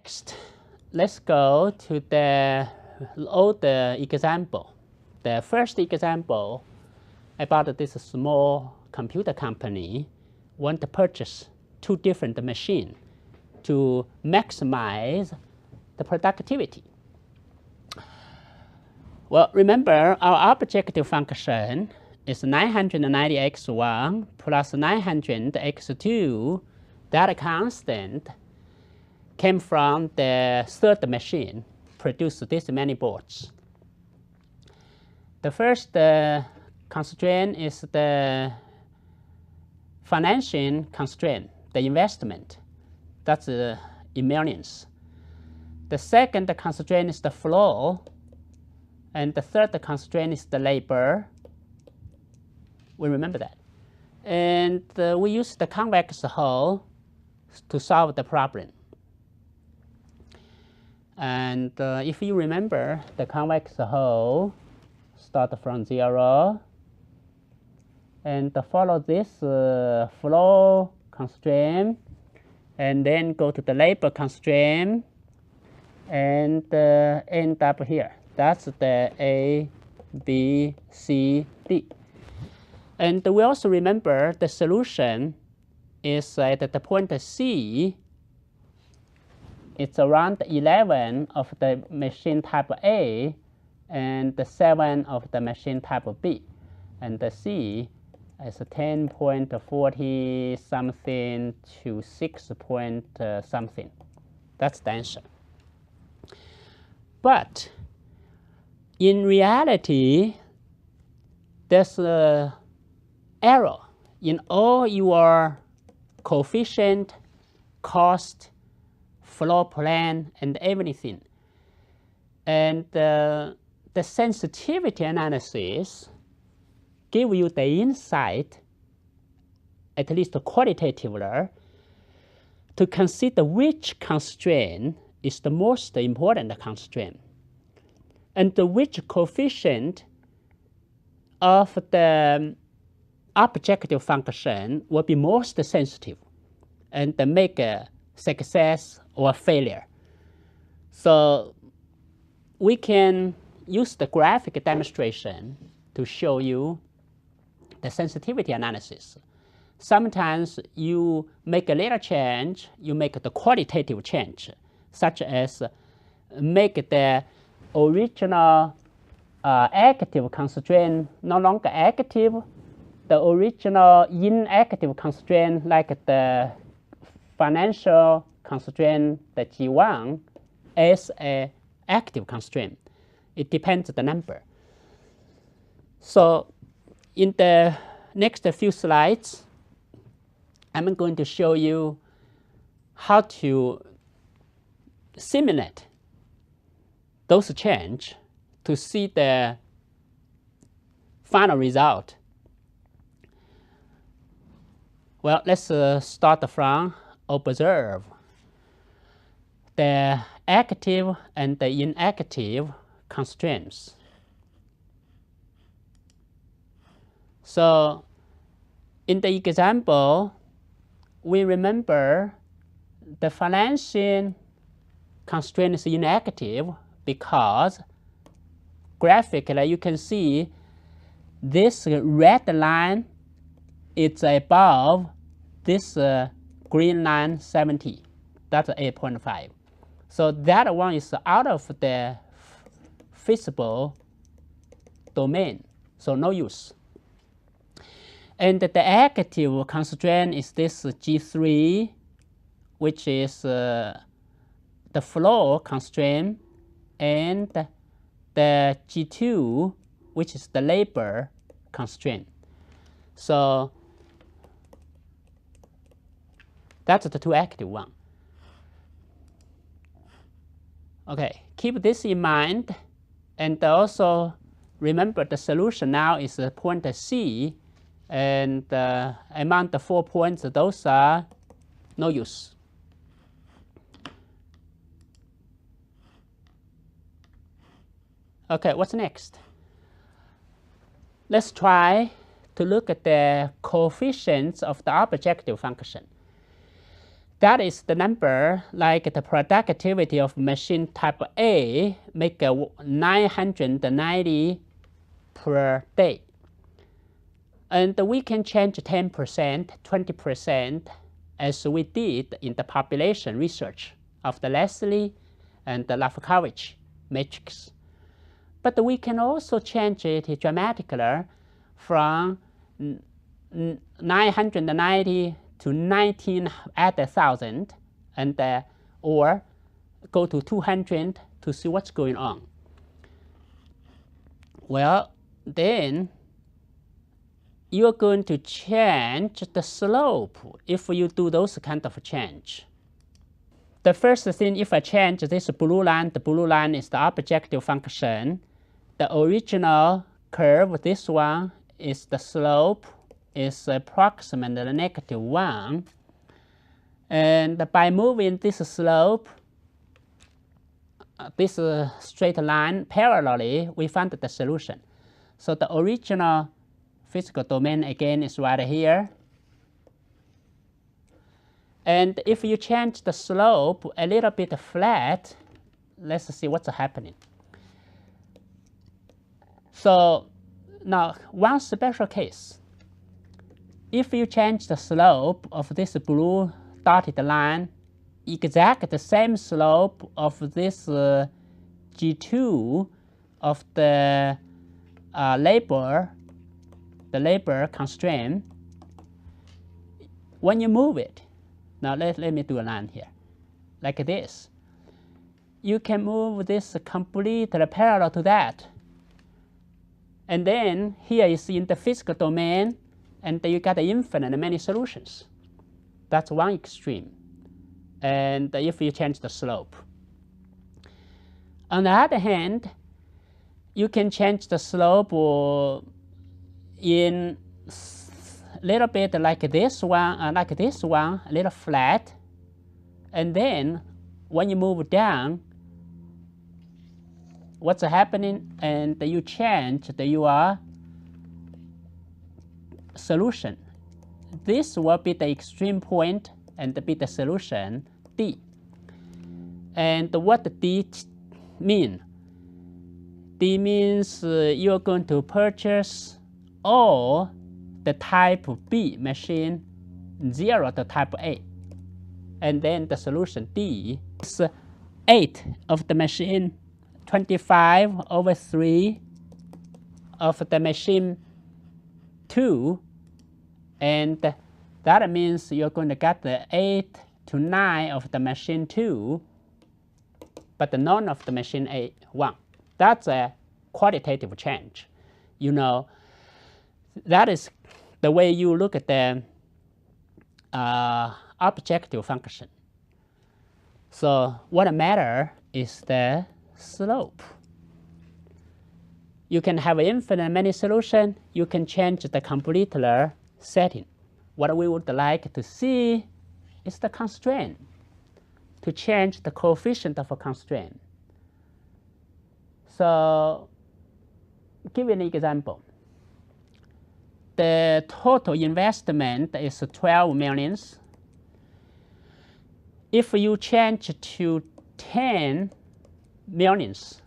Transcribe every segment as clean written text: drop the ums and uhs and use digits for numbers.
Next, let's go to the older example. The first example about this small computer company want to purchase 2 different machines to maximize the productivity. Well, remember our objective function is 990x1 plus 900x2. That constant came from the third machine, produced this many boards. The first constraint is the financial constraint, the investment. That's in millions. The second constraint is the flow. And the third constraint is the labor. We remember that. And we use the convex hull to solve the problem. And if you remember, the convex hull start from 0 and follow this flow constraint, and then go to the labor constraint and end up here. That's the A, B, C, D. And we also remember the solution is at the point C. It's around 11 of the machine type A and 7 of the machine type B. And the C is 10.40 something to 6 point something. That's the answer. But in reality, there's an error in all your coefficient, cost, floor plan, and everything. And the sensitivity analysis give you the insight, at least qualitatively, to consider which constraint is the most important constraint, and which coefficient of the objective function will be most sensitive and make a success or failure. So we can use the graphic demonstration to show you the sensitivity analysis. Sometimes you make a little change, you make the qualitative change, such as make the original active constraint no longer active, the original inactive constraint like the financial constraint, the G1, as an active constraint. It depends on the number. So in the next few slides, I'm going to show you how to simulate those changes to see the final result. Well, let's start from observe the active and the inactive constraints. So in the example, we remember the financial constraint is inactive because graphically you can see this red line is above this green line 70. That's 8.5. So that one is out of the feasible domain, so no use. And the active constraint is this G3, which is the flow constraint, and the G2, which is the labor constraint. So that's the 2 active ones. Okay, keep this in mind, and also remember the solution now is point C, and among the 4 points, those are no use. Okay, what's next? Let's try to look at the coefficients of the objective function. That is the number, like the productivity of machine type A make 990 per day. And we can change 10%, 20%, as we did in the population research of the Leslie and the life coverage matrix. But we can also change it dramatically from 990 to 19 at 1,000, and or go to 200 to see what's going on. Well, then you're going to change the slope if you do those kind of change. The first thing, if I change this blue line, the blue line is the objective function. The original curve, this one, is the slope, is approximately -1. And by moving this slope, this straight line parallelly, we found the solution. So the original physical domain again is right here. And if you change the slope a little bit flat, let's see what's happening. So now one special case. If you change the slope of this blue dotted line, exact the same slope of this G2 of the labor constraint, when you move it, now let me do a line here, like this. You can move this completely parallel to that. And then here is in the physical domain, and you got infinite many solutions. That's one extreme. And if you change the slope. On the other hand, you can change the slope in a little bit like this one, a little flat. And then when you move down, what's happening? And you change your solution. This will be the extreme point and be the solution D. And what D mean? D means you're going to purchase all the type B machine 0 to type A. And then the solution D is 8 of the machine 25/3 of the machine 2, and that means you're going to get the 8 to 9 of the machine 2, but none of the machine 1. That's a qualitative change. You know, that is the way you look at the objective function. So what matters is the slope. You can have infinite many solutions. You can change the complete setting. What we would like to see is the constraint, to change the coefficient of a constraint. So give you an example. The total investment is 12 millions. If you change to 10 millions,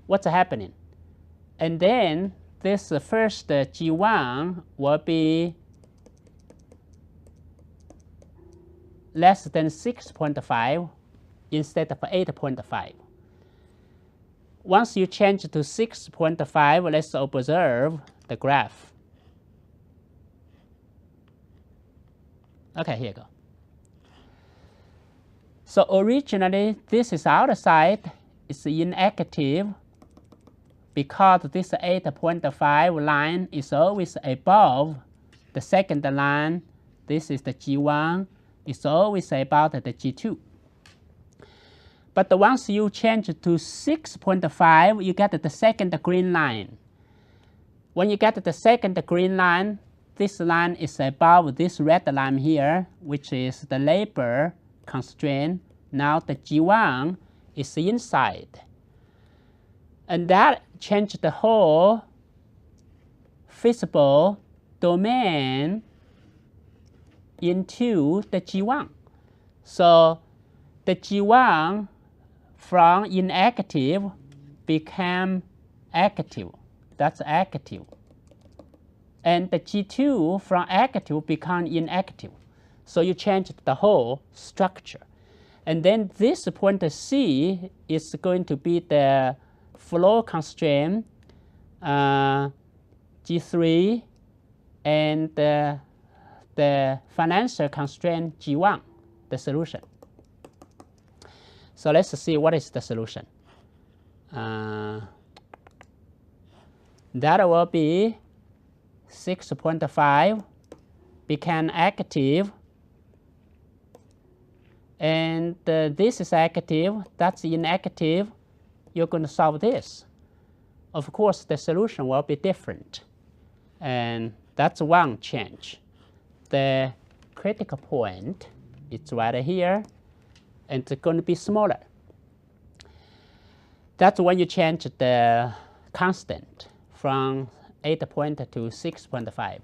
what's happening? And then this first G1 will be less than 6.5 instead of 8.5. Once you change to 6.5, let's observe the graph. Okay, here you go. So originally, this is outside, it's inactive, because this 8.5 line is always above the second line. This is the G1, it's always about the G2. But once you change to 6.5, you get the second green line. When you get the second green line, this line is above this red line here, which is the labor constraint. Now the G1 is inside. And that changed the whole feasible domain into the G1. So the G1 from inactive became active. That's active. And the G2 from active become inactive. So you changed the whole structure. And then this point C is going to be the flow constraint G3 and the financial constraint G1, the solution. So let's see what is the solution. That will be 6.5 become active, and this is active, that's inactive. You're going to solve this. Of course, the solution will be different, and that's one change. The critical point is right here, and it's going to be smaller. That's when you change the constant from 8 point to 6.5.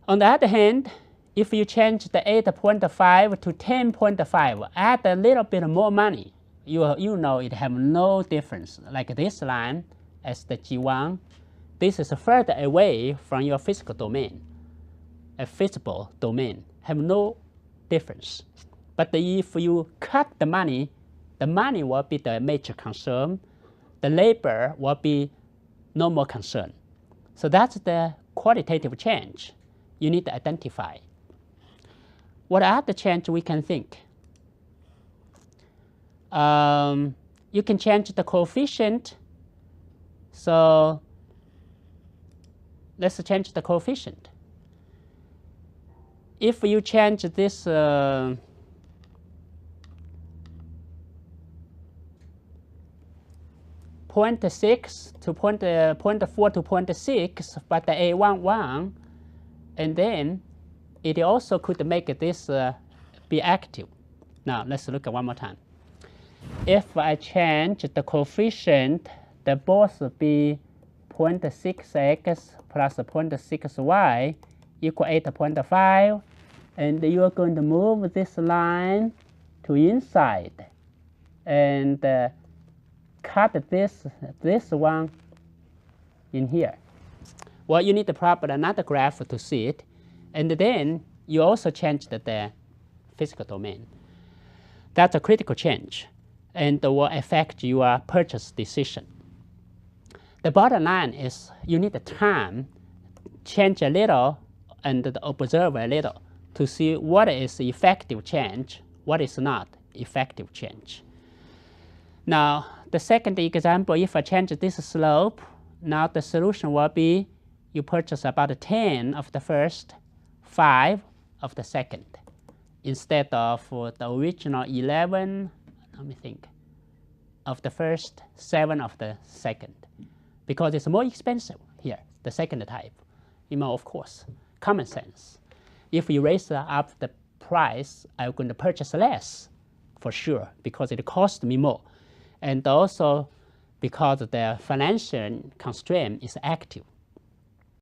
On the other hand, if you change the 8.5 to 10.5, add a little bit more money, you know it have no difference. Like this line as the G1, this is further away from your physical domain. A physical domain have no difference. But if you cut the money will be the major concern. The labor will be no more concern. So that's the qualitative change you need to identify. What other change we can think? You can change the coefficient. So let's change the coefficient. If you change this 0.6 to 0.4 to 0.6, but the A11, and then it also could make this be active. Now let's look at one more time. If I change the coefficient, the both be 0.6x plus 0.6y equal 8.5, and you are going to move this line to inside and cut this one in here. Well, you need to plot another graph to see it, and then you also change the physical domain. That's a critical change, and will affect your purchase decision. The bottom line is you need the time, change a little, and observe a little to see what is effective change, what is not effective change. Now, the second example, if I change this slope, now the solution will be you purchase about 10 of the first, 5 of the second, instead of the original 11, let me think, of the first, 7 of the second, because it's more expensive here, the second type. Of course, common sense. If you raise up the price, I'm going to purchase less, for sure, because it costs me more. And also because the financial constraint is active.